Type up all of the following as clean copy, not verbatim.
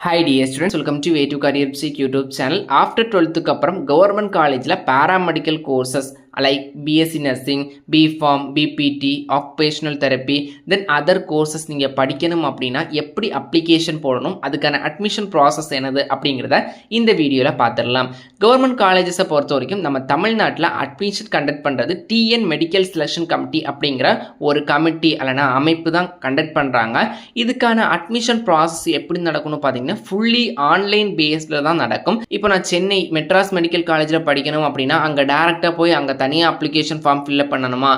Hi dear students, welcome to A2 Career Seek YouTube channel. After 12th அப்புறம் government collegeல paramedical courses like BSc Nursing, B.Pharm, BPT, Occupational Therapy, then other courses நீங்கள் படிக்கணும் அப்படின்னா எப்படி application போடணும், அதுக்கான admission process என்னது அப்படிங்கிறத இந்த வீடியோவில் பார்த்துடலாம். கவர்மெண்ட் காலேஜஸை பொறுத்த வரைக்கும் நம்ம தமிழ்நாட்டில் அட்மிஷன் கண்டக்ட் பண்ணுறது டிஎன் மெடிக்கல் செலெக்ஷன் கமிட்டி அப்படிங்கிற ஒரு கமிட்டி அல்லனா அமைப்பு தான் கண்டக்ட் பண்ணுறாங்க. இதுக்கான அட்மிஷன் ப்ராசஸ் எப்படி நடக்கணும் பார்த்தீங்கன்னா ஃபுல்லி ஆன்லைன் பேஸில் தான் நடக்கும். இப்போ நான் சென்னை மெட்ராஸ் மெடிக்கல் காலேஜில் படிக்கணும் அப்படின்னா அங்கே டேரெக்டாக போய் அங்கே தனியாக அப்ளிகேஷன் ஃபார்ம் ஃபில்அப் பண்ணணுமா,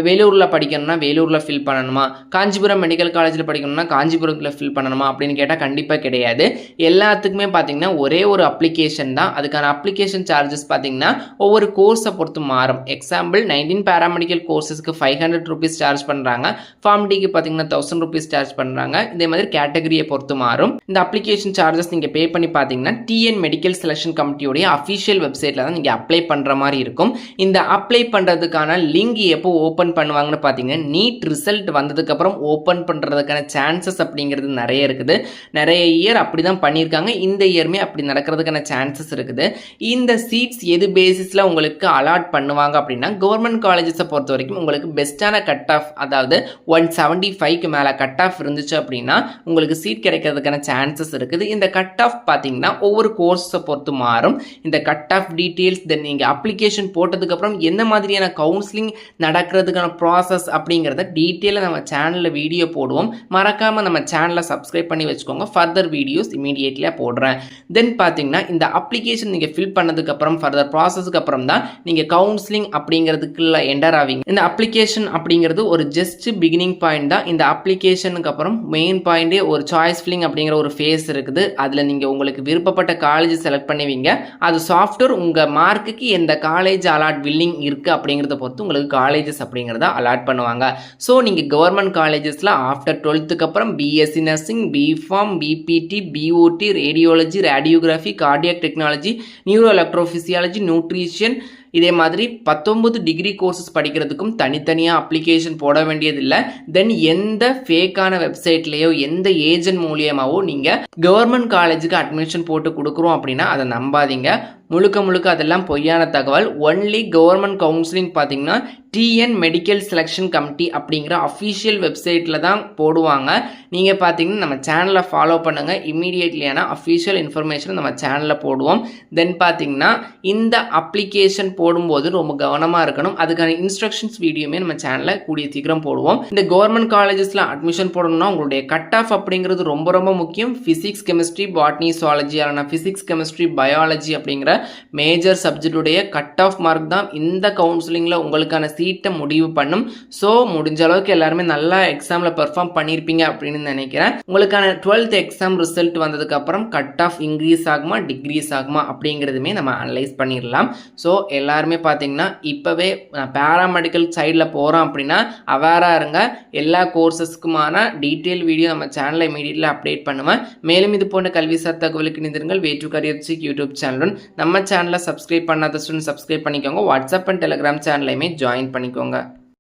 வேலூரில் படிக்கணும்னா வேலூரில் ஃபில் பண்ணணுமா, காஞ்சிபுரம் மெடிக்கல் காலேஜில் படிக்கணும்னா காஞ்சிபுரத்தில் ஃபில் பண்ணணுமா அப்படின்னு கேட்டால் கண்டிப்பாக கிடையாது. எல்லாத்துக்குமே பார்த்தீங்கன்னா ஒரே ஒரு அப்ளிகேஷன் தான். அதுக்கான அப்ளிகேஷன் சார்ஜஸ் பார்த்தீங்கன்னா ஒவ்வொரு கோர்ஸை பொறுத்து மாறும். எக்ஸாம்பிள் 19 பேராமெடிக்கல் கோர்ஸஸ்க்கு 500 rupees சார்ஜ் பண்ணுறாங்க, ஃபார்ம் டிக்கு பார்த்தீங்கன்னா 1000 rupees சார்ஜ் பண்ணுறாங்க. இதே மாதிரி கேட்டகரியை பொறுத்து மாறும். இந்த அப்ளிகேஷன் சார்ஜஸ் நீங்கள் பே பண்ணி பார்த்தீங்கன்னா டிஎன் மெடிக்கல் செலெக்ஷன் கமிட்டியோடைய அஃபிஷியல் வெப்சைட்டில் தான் நீங்கள் அப்ளை பண்ணுற மாதிரி இருக்கும். இந்த அப்ளை பண்ணுறதுக்கான லிங்க் எப்போ ஓப்பன் பண்ணுவாங்கன்னு பார்த்தீங்கன்னா நீட் ரிசல்ட் வந்ததுக்கப்புறம் ஓப்பன் பண்ணுறதுக்கான சான்சஸ் அப்படிங்கிறது நிறைய இருக்குது. நிறைய இயர் அப்படி தான் பண்ணியிருக்காங்க. இந்த இயருமே அப்படி நடக்கிறதுக்கான சான்சஸ் இருக்குது. இந்த சீட்ஸ் எது பேசிஸில் உங்களுக்கு அலாட் பண்ணுவாங்க அப்படின்னா கவர்மெண்ட் காலேஜஸை பொறுத்த வரைக்கும் உங்களுக்கு பெஸ்ட்டான கட் ஆஃப், அதாவது 175க்கு மேலே கட் ஆஃப் இருந்துச்சு அப்படின்னா உங்களுக்கு சீட் கிடைக்கிறதுக்கான சான்சஸ் இருக்குது. இந்த கட் ஆஃப் பார்த்தீங்கன்னா ஒவ்வொரு கோர்ஸை பொறுத்து மாறும். இந்த கட் ஆஃப் டீட்டெயில்ஸ், தென் நீங்கள் அப்ளிகேஷன் போட்டதுக்கப்புறம் என்ன மாதிரியான கவுன்சிலிங் நடக்கிறதுக்கான ப்ராசஸ் அப்படிங்கிறத டீட்டெயிலாக நம்ம சேனலில் வீடியோ போடுவோம். மறக்காமல் நம்ம சேனலை சப்ஸ்கிரைப் பண்ணி வச்சுக்கோங்க. ஃபர்தர் வீடியோஸ் இமீடியட்லியாக போடுறேன். தென் பார்த்தீங்கன்னா இந்த அப்ளிகேஷன் நீங்கள் ஃபில் பண்ணதுக்கப்புறம் ஃபர்தர் ப்ராசஸ்க்கு அப்புறம் தான் நீங்கள் கவுன்சிலிங் அப்படிங்கிறதுக்குள்ள என்டர் ஆவீங்க. இந்த அப்ளிகேஷன் அப்படிங்கிறது ஒரு ஜஸ்ட் பிகினிங் பாயிண்ட் தான். இந்த அப்ளிகேஷனுக்கு அப்புறம் மெயின் பாயிண்டே ஒரு சாய்ஸ் ஃபில்லிங் அப்படிங்கிற ஒரு ஃபேஸ் இருக்குது. அதில் நீங்கள் உங்களுக்கு விருப்பப்பட்ட காலேஜ் செலக்ட் பண்ணுவீங்க. அது சாஃப்ட்வேர் உங்கள் மார்க்குக்கு எந்த காலேஜ் அலாட் வில்லிங் இருக்குது அப்படிங்கிறத பொறுத்து உங்களுக்கு காலேஜஸ் அப்படிங்கிறத அலாட் பண்ணுவாங்க. ஸோ நீங்கள் கவர்மெண்ட் காலேஜஸில் ஆஃப்டர் 12th அப்புறம் BSc nursing, B Pharm, BPT, BOT, radiology, radiography, cardiac technology, neuro electrophysiology, nutrition, இதே மாதிரி 19 டிகிரி கோர்சஸ் படிக்கிறதுக்கும் தனித்தனியாக அப்ளிகேஷன் போட வேண்டியதில்லை. தென் எந்த ஃபேக்கான வெப்சைட்லேயோ எந்த ஏஜென்ட் மூலியமாவோ நீங்கள் கவர்மெண்ட் காலேஜுக்கு அட்மிஷன் போட்டு கொடுக்குறோம் அப்படின்னா அதை நம்பாதீங்க. முழுக்க அதெல்லாம் பொய்யான தகவல். ஒன்லி கவர்மெண்ட் கவுன்சிலிங் பார்த்தீங்கன்னா டிஎன் மெடிக்கல் செலெக்ஷன் கமிட்டி அப்படிங்கிற அஃபிஷியல் வெப்சைட்டில் தான் போடுவாங்க. நீங்கள் பார்த்தீங்கன்னா நம்ம சேனலை ஃபாலோ பண்ணுங்கள். இமீடியட்லியான அஃபிஷியல் இன்ஃபர்மேஷன் நம்ம சேனலில் போடுவோம். தென் பார்த்தீங்கன்னா இந்த அப்ளிகேஷன் போடும்போது ரொம்ப கவனமாக இருக்கணும். அதுக்கான இன்ஸ்ட்ரக்ஷன்ஸ் வீடியோமே நம்ம சேனலில் கூடிய சீக்கிரம் போடுவோம். இந்த கவர்மெண்ட் காலேஜஸில் அட்மிஷன் போடணும்னா உங்களுடைய கட் ஆஃப் அப்படிங்கிறது ரொம்ப முக்கியம். ஃபிசிக்ஸ், கெமிஸ்ட்ரி, பாட்னி, சுவாலஜி அல்லனா ஃபிசிக்ஸ், கெமிஸ்ட்ரி, பயாலஜி அப்படிங்கிற மேஜர் சப்ஜெக்டுடைய கட் ஆஃப் மார்க் தான் இந்த கவுன்சிலிங்கில் உங்களுக்கான சீட்டை முடிவு பண்ணும். ஸோ முடிஞ்ச அளவுக்கு எல்லாருமே நல்லா எக்ஸாமில் பெர்ஃபார்ம் பண்ணியிருப்பீங்க அப்படின்னு நினைக்கிறேன். உங்களுக்கான 12th எக்ஸாம் ரிசல்ட் வந்ததுக்கு அப்புறம் கட் ஆஃப் இன்க்ரீஸ் ஆகுமா டிக்ரீஸ் ஆகுமா அப்படிங்கிறதுமே நம்ம அனலைஸ் பண்ணிடலாம். ஸோ எல்லாருமே பார்த்தீங்கன்னா இப்போவே பேராமெடிக்கல் சைடில் போகிறோம் அப்படின்னா அவேராக இருங்க. எல்லா கோர்சஸ்க்குமான டீட்டெயில் வீடியோ நம்ம சேனலில் இமீடியட்லி அப்டேட் பண்ணுவேன். மேலும் இது போன்ற கல்விசார் தகவலுக்கு இணைந்திருங்கள். A2 Career Seek யூடியூப் சேனலுடன் நம்ம சேனலை சப்ஸ்கிரைப் பண்ணாத ஸ்டூடெண்ட் சப்ஸ்கிரைப் பண்ணிக்கோங்க. வாட்ஸ்அப் அண்ட் டெலிகிராம் சேனலையுமே ஜாயின் பண்ணிக்கோங்க.